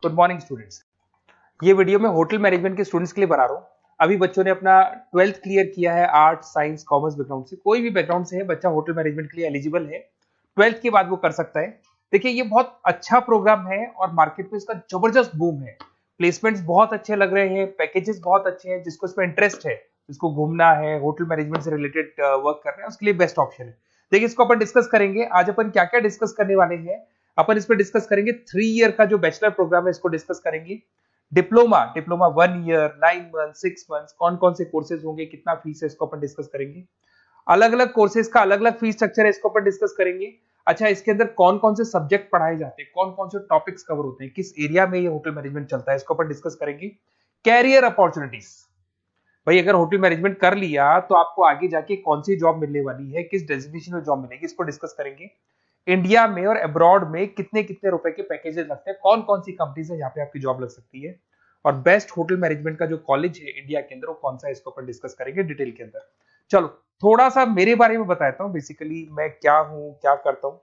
Good morning students. ये video मैं hotel management के स्टूडेंट्स के लिए बना रहा हूँ। अभी बच्चों ने अपना 12th क्लियर किया है आर्ट साइंस कॉमर्स बैकग्राउंड से, कोई भी बैकग्राउंड से है बच्चा होटल मैनेजमेंट के लिए एलिजिबल है। 12th के बाद वो कर सकता है। देखिए ये बहुत अच्छा प्रोग्राम है और मार्केट में इसका जबरदस्त बूम है। प्लेसमेंट्स बहुत अच्छे लग रहे हैं, पैकेजेस बहुत अच्छे हैं। जिसको इसमें इंटरेस्ट है, जिसको घूमना है, होटल मैनेजमेंट से रिलेटेड वर्क करना है, उसके लिए बेस्ट ऑप्शन है। देखिए इसको अपन डिस्कस करेंगे। आज अपन क्या क्या डिस्कस करने वाले हैं। अपन इस पर डिस्कस करेंगे 3 ईयर का जो बैचलर प्रोग्राम है, इसको डिस्कस करेंगे। Diploma diploma 1 year 9 month 6 month कौन कौन से कोर्सेज होंगे, कितना फीस है, इसको अपन डिस्कस करेंगे। अलग अलग कोर्सेज का अलग अलग फीस स्ट्रक्चर है, इसको अपन डिस्कस करेंगे। अच्छा, इसके अंदर कौन कौन से सब्जेक्ट पढ़ाए जाते हैं, कौन कौन से टॉपिक्स कवर होते हैं, किस एरिया में ये होटल मैनेजमेंट चलता है, इसको अपन डिस्कस करेंगे। कैरियर अपॉर्चुनिटीज, भाई अगर होटल मैनेजमेंट कर लिया तो आपको आगे जाके कौन सी जॉब मिलने वाली है, किस डेजिग्नेशन में जॉब मिलेगी, इसको डिस्कस करेंगे। इंडिया में और अब्रॉड में कितने कितने रुपए के पैकेजेस लगते हैं, कौन कौन सी कंपनीज है जहां पे आपकी जॉब लग सकती है, और बेस्ट होटल मैनेजमेंट का जो कॉलेज है इंडिया के अंदर वो कौन सा है, इसको अपन डिस्कस करेंगे डिटेल के अंदर। चलो थोड़ा सा मेरे बारे में बताता हूँ। बेसिकली मैं क्या हूँ, क्या करता हूँ।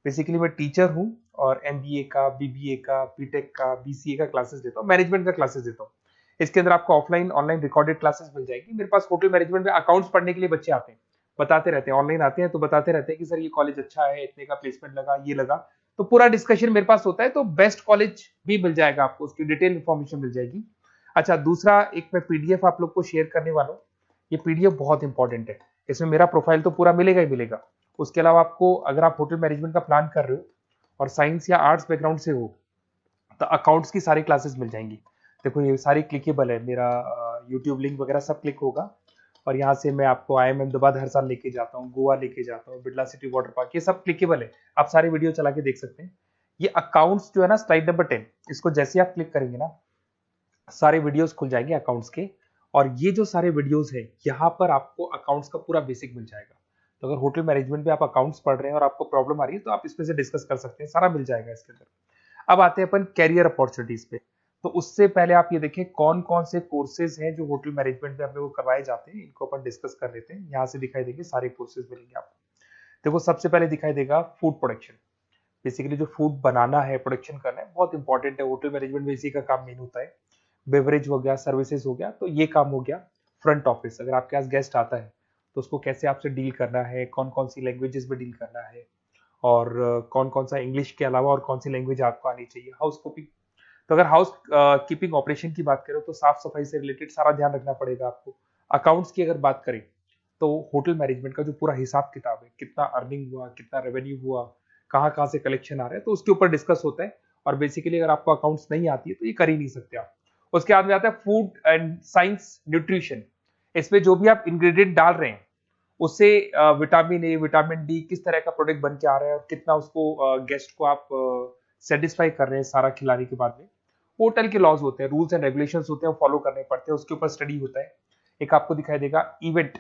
बेसिकली मैं टीचर हूँ और एमबीए का, बीबीए का, बीटेक का, बीसीए का क्लासेस देता हूँ, मैनेजमेंट का क्लासेस देता हूँ। इसके अंदर आपको ऑफलाइन ऑनलाइन रिकॉर्डेड क्लासेस मिल जाएगी। मेरे पास होटल मैनेजमेंट में अकाउंट्स पढ़ने के लिए बच्चे आते हैं, बताते रहते हैं, ऑनलाइन आते हैं तो बताते रहते हैं कि सर ये कॉलेज अच्छा है, इतने का प्लेसमेंट लगा, ये लगा। तो पूरा डिस्कशन मेरे पास होता है, तो बेस्ट कॉलेज भी मिल जाएगा आपको, उसकी डिटेल इंफॉर्मेशन मिल जाएगी। अच्छा, दूसरा एक मैं पीडीएफ आप लोग को शेयर करने वाला हूँ। ये पीडीएफ बहुत इंपॉर्टेंट है, इसमें मेरा प्रोफाइल तो पूरा मिलेगा ही मिलेगा। उसके अलावा आपको अगर आप होटल मैनेजमेंट का प्लान कर रहे हो और साइंस या आर्ट्स बैकग्राउंड से हो तो अकाउंट्स की सारी क्लासेस मिल जाएंगी। देखो ये सारी क्लिकेबल है, मेरा यूट्यूब लिंक वगैरह सब क्लिक होगा। और यहाँ से मैं आपको IIM अहमदाबाद हर साल लेके जाता हूँ, गोवा लेके जाता हूँ, बिरला सिटी वाटर पार्क, ये सब क्लिकेबल है। आप सारे वीडियो चला के देख सकते हैं। ये अकाउंट्स जो है ना, स्लाइड नंबर 10, इसको जैसे आप क्लिक करेंगे ना सारे वीडियोस खुल जाएंगे अकाउंट्स के। और ये जो सारे वीडियोस है यहाँ पर आपको अकाउंट्स का पूरा बेसिक मिल जाएगा। तो अगर होटल मैनेजमेंट में आप अकाउंट्स पढ़ रहे हैं और आपको प्रॉब्लम आ रही है तो आप इसमें से डिस्कस कर सकते हैं, सारा मिल जाएगा इसके अंदर। अब आते हैं अपन कैरियर अपॉर्चुनिटीज पे। तो उससे पहले आप ये देखें कौन कौन से कोर्सेज हैं जो होटल मैनेजमेंट में अपने को करवाए जाते हैं, इनको अपन डिस्कस कर लेते हैं। यहाँ से दिखाई देंगे सारे कोर्सेज मिलेंगे आपको। देखो सबसे पहले दिखाई देगा फूड प्रोडक्शन। बेसिकली जो फूड बनाना है, प्रोडक्शन करना है, बहुत इंपॉर्टेंट है। होटल मैनेजमेंट में इसी का काम मेन होता है। बेवरेज हो गया, सर्विसेज हो गया, तो ये काम हो गया। फ्रंट ऑफिस, अगर आपके पास गेस्ट आता है तो उसको कैसे आपसे डील करना है, कौन कौन सी लैंग्वेजेस में डील करना है, और कौन कौन सा इंग्लिश के अलावा और कौन सी लैंग्वेज आपको आनी चाहिए। हाउस कीपिंग, तो अगर हाउस कीपिंग ऑपरेशन की बात करें तो साफ सफाई से रिलेटेड सारा ध्यान रखना पड़ेगा आपको। अकाउंट्स की अगर बात करें तो होटल मैनेजमेंट का जो पूरा हिसाब किताब है, कितना अर्निंग हुआ, कितना रेवेन्यू हुआ, कहाँ कहाँ से कलेक्शन आ रहा है, तो उसके ऊपर डिस्कस होता है। और बेसिकली अगर आपको अकाउंट्स नहीं आती है तो ये कर ही नहीं सकते आप। उसके बाद में आता है फूड एंड साइंस न्यूट्रिशन। इसमें जो भी आप इंग्रेडिएंट डाल रहे हैं उससे विटामिन ए, विटामिन डी, किस तरह का प्रोडक्ट बन के आ रहा है और कितना उसको गेस्ट को आप सेटिस्फाई कर रहे हैं सारा खिलाने के बाद में। होटल के लॉज होते हैं, रूल्स एंड रेगुलेशंस होते हैं, फॉलो करने पड़ते हैं, उसके ऊपर स्टडी होता है। एक आपको दिखाई देगा इवेंट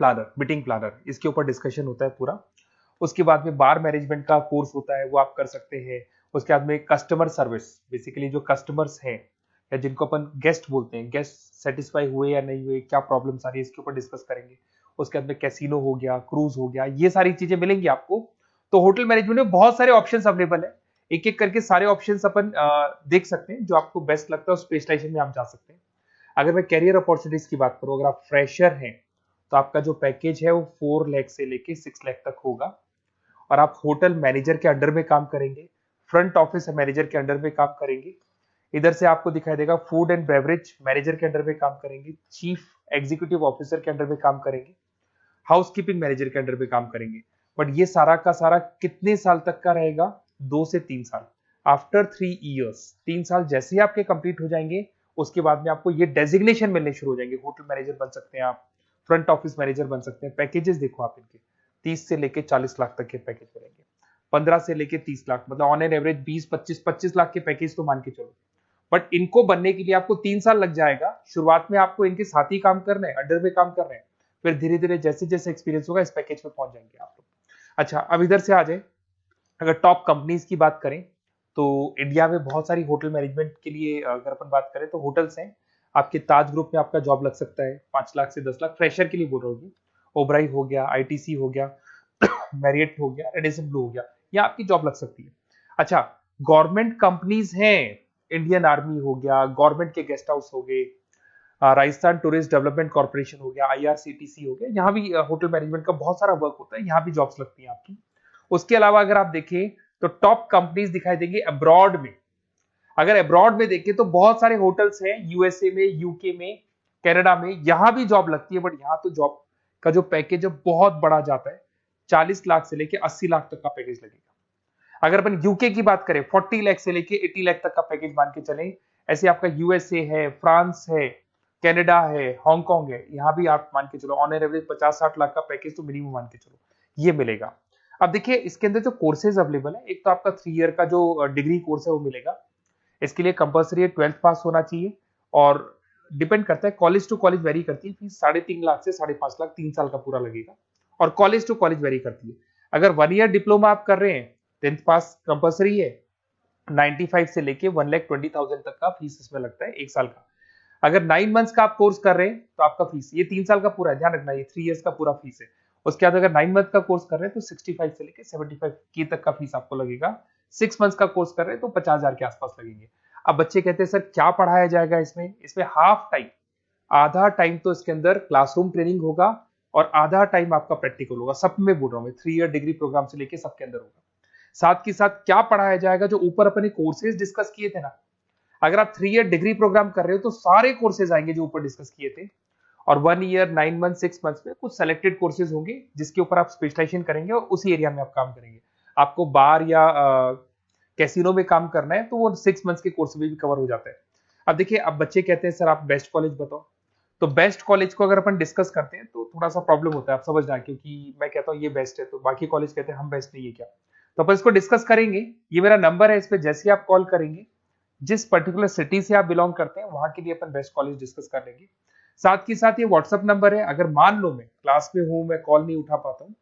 प्लानर, मीटिंग प्लानर, इसके ऊपर डिस्कशन होता है पूरा। उसके बाद में बार मैनेजमेंट का कोर्स होता है, वो आप कर सकते हैं। उसके बाद में कस्टमर सर्विस, बेसिकली जो कस्टमर्स हैं या जिनको अपन गेस्ट बोलते हैं, गेस्ट सेटिस्फाई हुए या नहीं हुए, क्या प्रॉब्लम्स आ रही है, इसके ऊपर डिस्कस करेंगे। उसके बाद में कैसीनो हो गया, क्रूज हो गया, ये सारी चीजें मिलेंगी आपको। तो होटल मैनेजमेंट में बहुत सारे ऑप्शंस अवेलेबल है। एक एक करके सारे ऑप्शंस अपन देख सकते हैं, जो आपको बेस्ट लगता है उस स्पेशलाइजेशन में आप जा सकते हैं। अगर मैं कैरियर अपॉर्चुनिटीज की बात करूं, अगर आप फ्रेशर हैं तो आपका जो पैकेज है वो 4 लाख से लेके 6 लाख तक होगा। और आप होटल मैनेजर के अंडर में काम करेंगे, फ्रंट ऑफिस मैनेजर के अंडर में काम करेंगे। इधर से आपको दिखाई देगा फूड एंड बेवरेज मैनेजर के अंडर में काम करेंगे, चीफ एग्जीक्यूटिव ऑफिसर के अंडर में काम करेंगे, हाउस कीपिंग मैनेजर के अंडर में काम करेंगे। बट ये सारा का सारा कितने साल तक का रहेगा? 2 से 3 साल। आफ्टर 3 इयर्स, 3 साल जैसे ही आपके कंप्लीट हो जाएंगे उसके बाद में आपको ये डेजिग्नेशन मिलने शुरू हो जाएंगे। होटल मैनेजर बन सकते हैं आप, फ्रंट ऑफिस मैनेजर बन सकते हैं। पैकेजेस देखो आप इनके, 30 से लेके 40 लाख तक के पैकेज मिलेंगे, 15 से लेके 30 लाख, मतलब ऑन एन एवरेज 20-25 लाख के पैकेज तो मान के चलो। बट इनको बनने के लिए आपको 3 साल लग जाएगा। शुरुआत में आपको इनके साथ ही काम करना है, अंडर में काम कर रहे हैं, फिर धीरे धीरे जैसे जैसे एक्सपीरियंस होगा इस पैकेज में पहुंच जाएंगे आप लोग। अच्छा, अब इधर से आ जाए, अगर टॉप कंपनीज की बात करें तो इंडिया में बहुत सारी होटल मैनेजमेंट के लिए अगर अपन बात करें तो होटल्स हैं। आपके ताज ग्रुप में आपका जॉब लग सकता है 5 लाख से 10 लाख, फ्रेशर के लिए बोल रहा हूँ। ओबराई हो गया, आईटीसी हो गया, मैरियट हो गया, रेडिसन ब्लू हो गया, यहाँ आपकी जॉब लग सकती है। अच्छा, गवर्नमेंट कंपनीज हैं इंडियन आर्मी हो गया, गवर्नमेंट के गेस्ट हाउस हो गए, राजस्थान टूरिस्ट डेवलपमेंट कॉर्पोरेशन हो गया, आईआरसीटीसी हो गया, यहाँ भी होटल मैनेजमेंट का बहुत सारा वर्क होता है, यहाँ भी जॉब्स लगती हैं आपकी। उसके अलावा अगर आप देखें तो टॉप कंपनीज दिखाई देंगी अब्रॉड में। अगर अब्रॉड में देखें तो बहुत सारे होटल्स हैं यूएसए में, यूके में, कनाडा में, यहां भी जॉब लगती है, बट यहाँ तो जॉब का जो पैकेज है बहुत बड़ा जाता है, 40 लाख से लेके 80 लाख तक का पैकेज लगेगा। अगर अपन यूके की बात करें 40 लाख से लेके 80 लाख तक का पैकेज मान के चलें। ऐसे आपका यूएसए है, फ्रांस है, कनाडा है, हांगकांग है, यहाँ भी आप मान के चलो ऑन एन एवरेज 50-60 लाख का पैकेज तो मिनिमम मान के चलो ये मिलेगा। अब देखिए इसके अंदर जो कोर्सेज अवेलेबल है, एक तो आपका 3 ईयर का जो डिग्री कोर्स है वो मिलेगा। इसके लिए कंपलसरी 12th पास होना चाहिए, और डिपेंड करता है कॉलेज टू कॉलेज वेरी करती है फीस, 3.5 लाख से 5.5 लाख 3 साल का पूरा लगेगा, और कॉलेज टू कॉलेज वेरी करती है। अगर 1 ईयर डिप्लोमा आप कर रहे हैं, 10th पास कंपलसरी है, 95 से लेके 1,20,000 तक का फीस इसमें लगता है 1 साल का। अगर 9 मंथ्स का आप कोर्स कर रहे हैं तो आपका फीस, ये 3 साल का पूरा है, ध्यान रखना ये 3 इयर्स का पूरा फीस है। उसके बाद अगर 9 मंथ का कोर्स कर रहे हैं तो 65 से लेके 75 के तक का फीस आपको लगेगा। 6 मंथ्स का कोर्स कर रहे हैं तो 50,000 के आसपास लगेंगे। अब बच्चे कहते हैं सर क्या पढ़ाया जाएगा इसमें? इसमें हाफ टाइम, आधा टाइम तो इसके अंदर क्लासरूम ट्रेनिंग होगा और आधा टाइम आपका प्रैक्टिकल होगा। सब में बोल रहा हूँ मैं, 3 ईयर डिग्री प्रोग्राम से लेके सबके अंदर होगा। साथ के साथ क्या पढ़ाया जाएगा, जो ऊपर अपने कोर्सेज डिस्कस किए थे ना, अगर आप 3 ईयर डिग्री प्रोग्राम कर रहे हो तो सारे कोर्सेज आएंगे जो ऊपर डिस्कस किए थे, और 1 ईयर 9 मंथ 6 मंथ्स में कुछ सेलेक्टेड कोर्सेज होंगे जिसके ऊपर आप स्पेशलाइजेशन करेंगे और उसी एरिया में आप काम करेंगे। आपको बार या कैसीनो में काम करना है तो वो 6 मंथ्स के कोर्स में भी कवर हो जाता है। अब देखिए, अब बच्चे कहते हैं सर आप बेस्ट कॉलेज बताओ, तो बेस्ट कॉलेज को अगर अपन डिस्कस करते हैं तो थोड़ा सा प्रॉब्लम होता है, आप समझ रहे हैं, क्योंकि मैं कहता हूँ ये बेस्ट है तो बाकी कॉलेज कहते हैं हम बेस्ट नहीं है क्या, तो अपन इसको डिस्कस करेंगे। ये मेरा नंबर है, इस पे जैसे ही आप कॉल करेंगे, जिस पर्टिकुलर सिटी से आप बिलोंग करते हैं वहां के लिए अपन बेस्ट कॉलेज डिस्कस कर लेंगे। साथ के साथ ये व्हाट्सअप नंबर है, अगर मान लो मैं क्लास में हूं, मैं कॉल नहीं उठा पाता हूँ,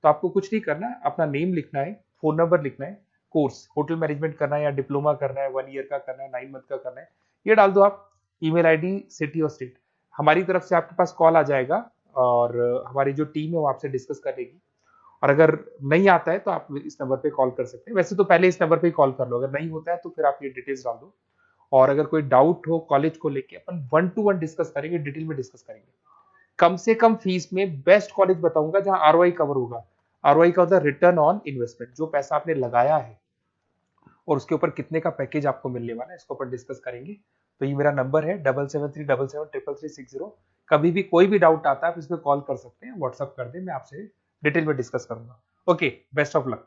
तो आपको कुछ नहीं करना है, अपना नेम लिखना है, फोन नंबर लिखना है, कोर्स होटल मैनेजमेंट करना है या डिप्लोमा करना है, 1 ईयर का करना है, 9 मंथ का करना है, ये डाल दो आप, ईमेल आईडी, सिटी और स्टेट, हमारी तरफ से आपके पास कॉल आ जाएगा और हमारी जो टीम है वो आपसे डिस्कस कर लेगी। और अगर नहीं आता है तो आप इस नंबर पे कॉल कर सकते हैं, वैसे तो पहले इस नंबर पे कॉल कर लो, अगर नहीं होता है तो फिर आप ये डिटेल्स डाल दो। और अगर कोई डाउट हो कॉलेज को लेके, अपन 1 to 1 डिस्कस करेंगे, डिटेल में डिस्कस करेंगे। कम से कम फीस में बेस्ट कॉलेज बताऊंगा जहां आरओआई कवर होगा। आरओआई का होता है रिटर्न ऑन इन्वेस्टमेंट, जो पैसा आपने लगाया है और उसके ऊपर कितने का पैकेज आपको मिलने वाला है, इसको अपन डिस्कस करेंगे। तो ये मेरा नंबर है 7737733360। कभी भी कोई भी डाउट आता है आप इसमें कॉल कर सकते हैं, व्हाट्सअप कर दें, मैं आपसे डिटेल में डिस्कस करूंगा। Okay, best of luck.